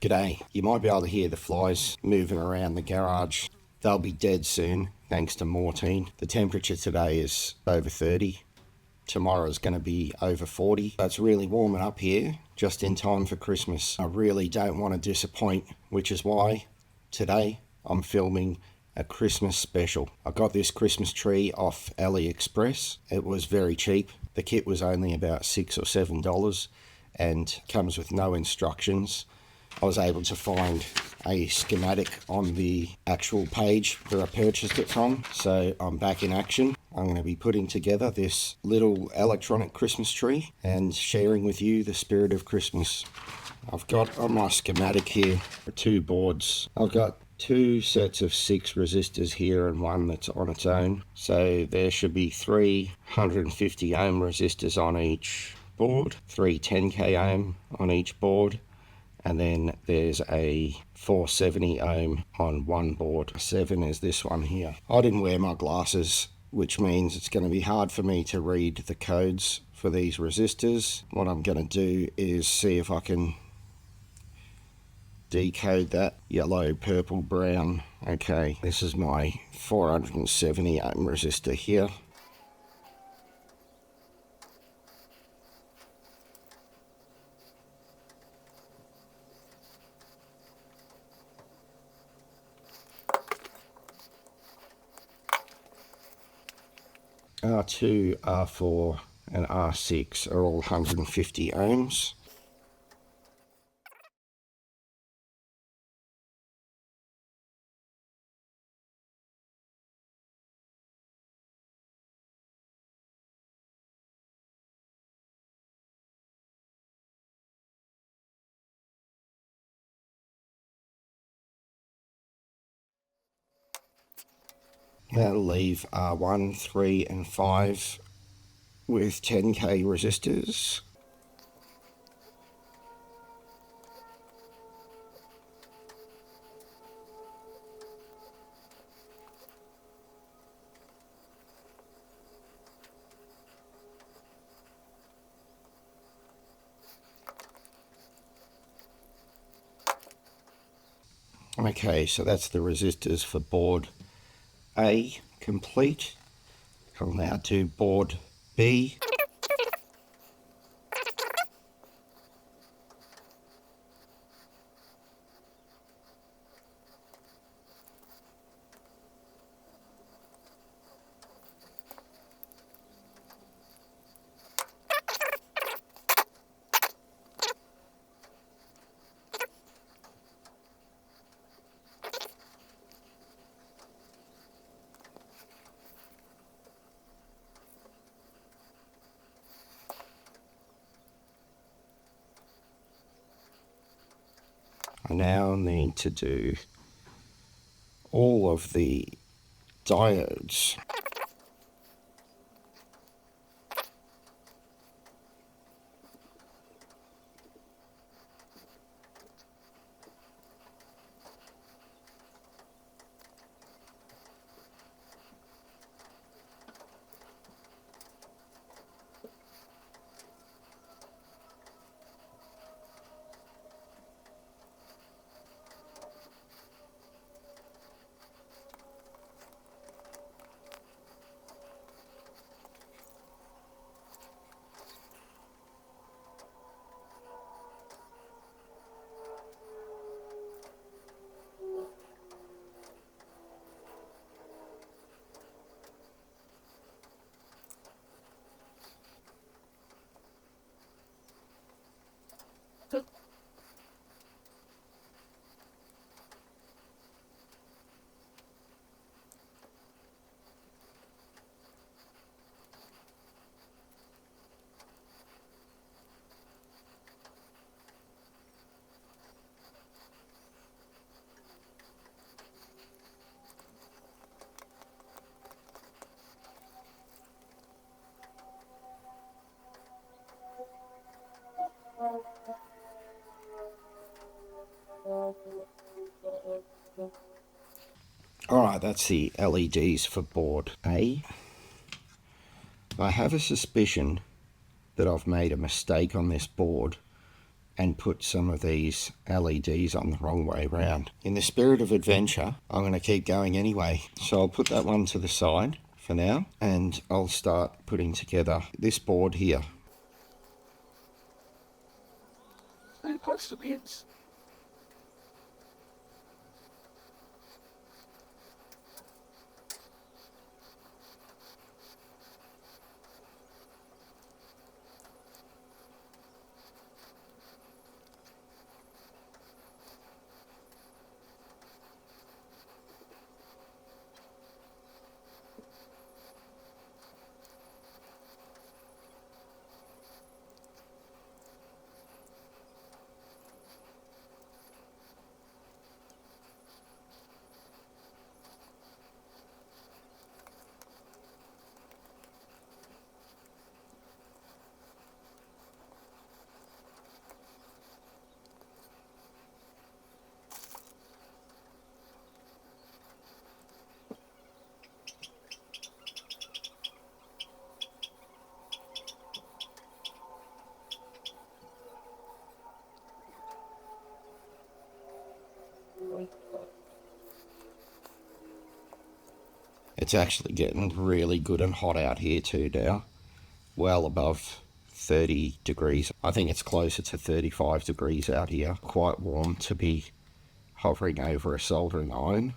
G'day. You might be able to hear the flies moving around the garage. They'll be dead soon, thanks to mortine. The temperature today is over 30. Tomorrow's going to be over 40. It's really warming up here, just in time for Christmas. I really don't want to disappoint, which is why today I'm filming a Christmas special. I got this Christmas tree off AliExpress. It was very cheap. The kit was only about $6 or $7 and comes with no instructions. I was able to find a schematic on the actual page where I purchased it from, so I'm back in action. I'm going to be putting together this little electronic Christmas tree and sharing with you the spirit of Christmas. I've got on my schematic here 2 boards. I've got 2 sets of 6 resistors here and one that's on its own. So there should be 3 150 ohm resistors on each board, 3 10k ohm on each board, and then there's a 470 ohm on one board. 7 is this one here. I didn't wear my glasses, which means it's going to be hard for me to read the codes for these resistors. What I'm going to do is see if I can decode that. Yellow, purple, brown. Okay, this is my 470 ohm resistor here. R2, R4 and R6 are all 150 ohms. That'll leave R1, 3 and 5 with 10k resistors. Okay, so that's the resistors for board A complete. I'll now do board B. I now need to do all of the diodes. Alright, that's the LEDs for board A. I have a suspicion that I've made a mistake on this board and put some of these LEDs on the wrong way round. In the spirit of adventure, I'm going to keep going anyway. So I'll put that one to the side for now, and I'll start putting together this board here. It's actually getting really good and hot out here too now. Well above 30 degrees. I think it's closer to 35 degrees out here. Quite warm to be hovering over a soldering iron.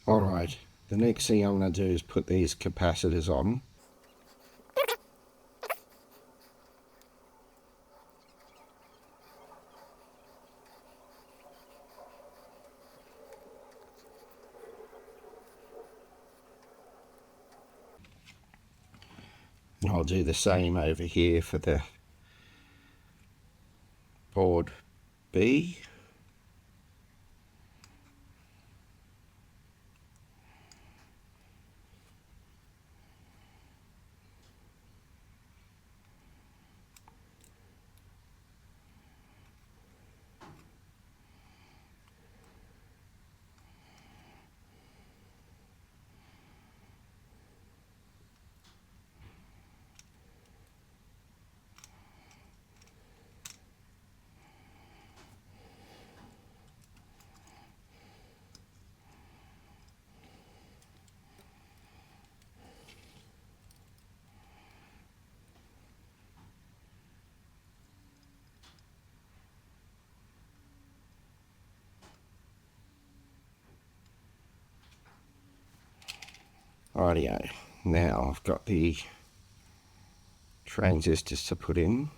Alright, the next thing I'm going to do is put these capacitors on. And I'll do the same over here for the board B. Rightio, now I've got the transistors to put in.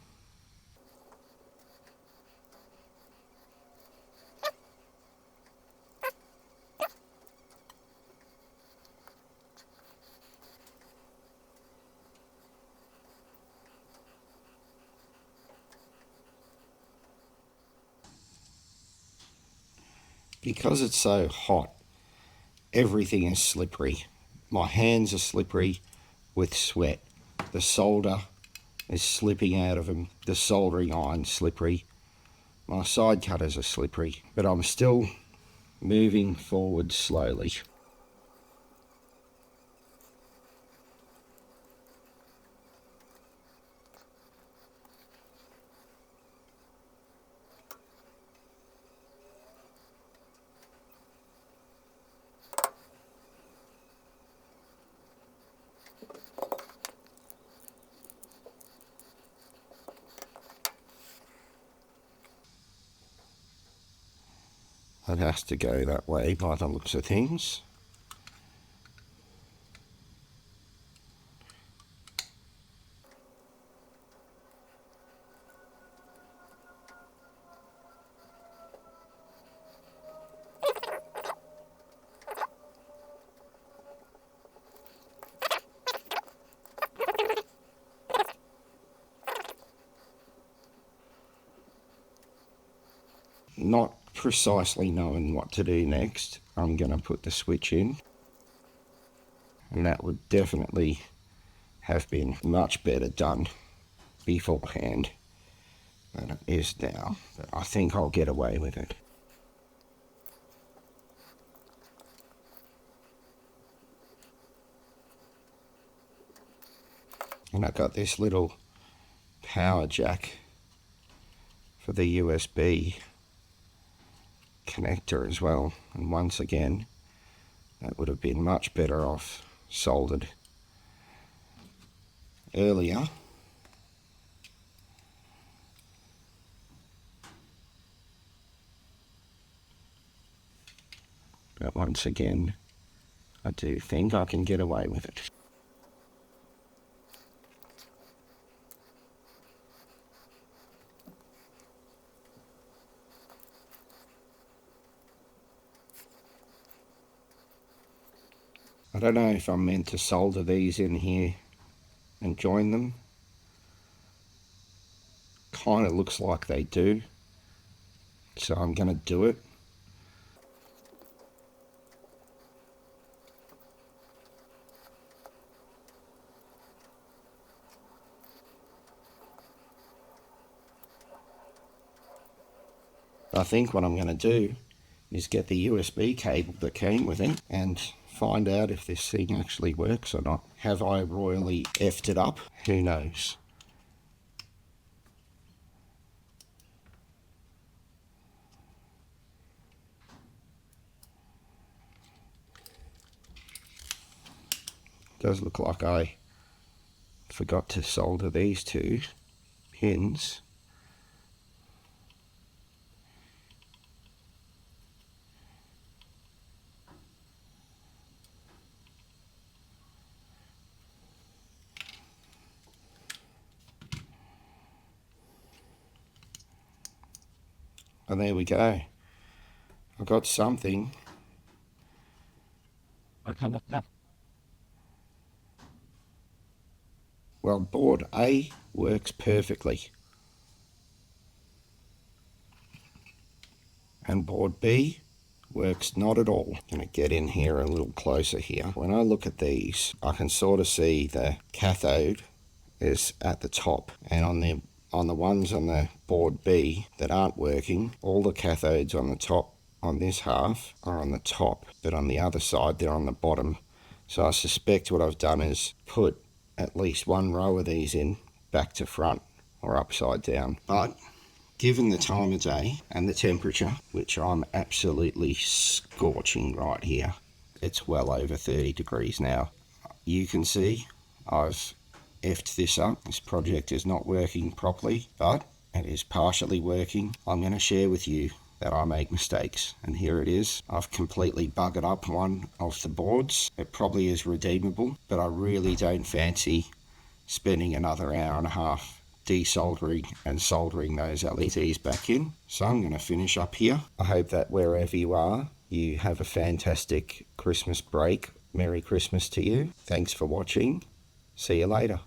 Because it's so hot, everything is slippery. My hands are slippery with sweat. The solder is slipping out of them. The soldering iron's slippery. My side cutters are slippery, but I'm still moving forward slowly. It has to go that way by the looks of things. not precisely knowing what to do next, I'm going to put the switch in, and that would definitely have been much better done beforehand than it is now, but I think I'll get away with it. And I've got this little power jack for the USB connector as well, and once again that would have been much better off soldered earlier. But once again, I do think I can get away with it. I don't know if I'm meant to solder these in here and join them. Kind of looks like they do, so I'm going to do it. I think what I'm going to do is get the USB cable that came with it and find out if this thing actually works or not. Have I royally effed it up? Who knows? Does look like I forgot to solder these two pins. And there we go. I got something. Well, board A works perfectly. And board B works not at all. I'm going to get in here a little closer here. When I look at these, I can sort of see the cathode is at the top, and on the ones on the board B that aren't working, all the cathodes on the top on this half are on the top, but on the other side they're on the bottom. So I suspect what I've done is put at least one row of these in back to front or upside down. But given the time of day and the temperature, which I'm absolutely scorching right here, it's well over 30 degrees now. You can see I've effed this up. This project is not working properly, but it is partially working. I'm going to share with you that I make mistakes, and here it is. I've completely buggered up one of the boards. It probably is redeemable, but I really don't fancy spending another hour and a half desoldering and soldering those LEDs back in. So I'm going to finish up here. I hope that wherever you are, you have a fantastic Christmas break. Merry Christmas to you. Thanks for watching. See you later.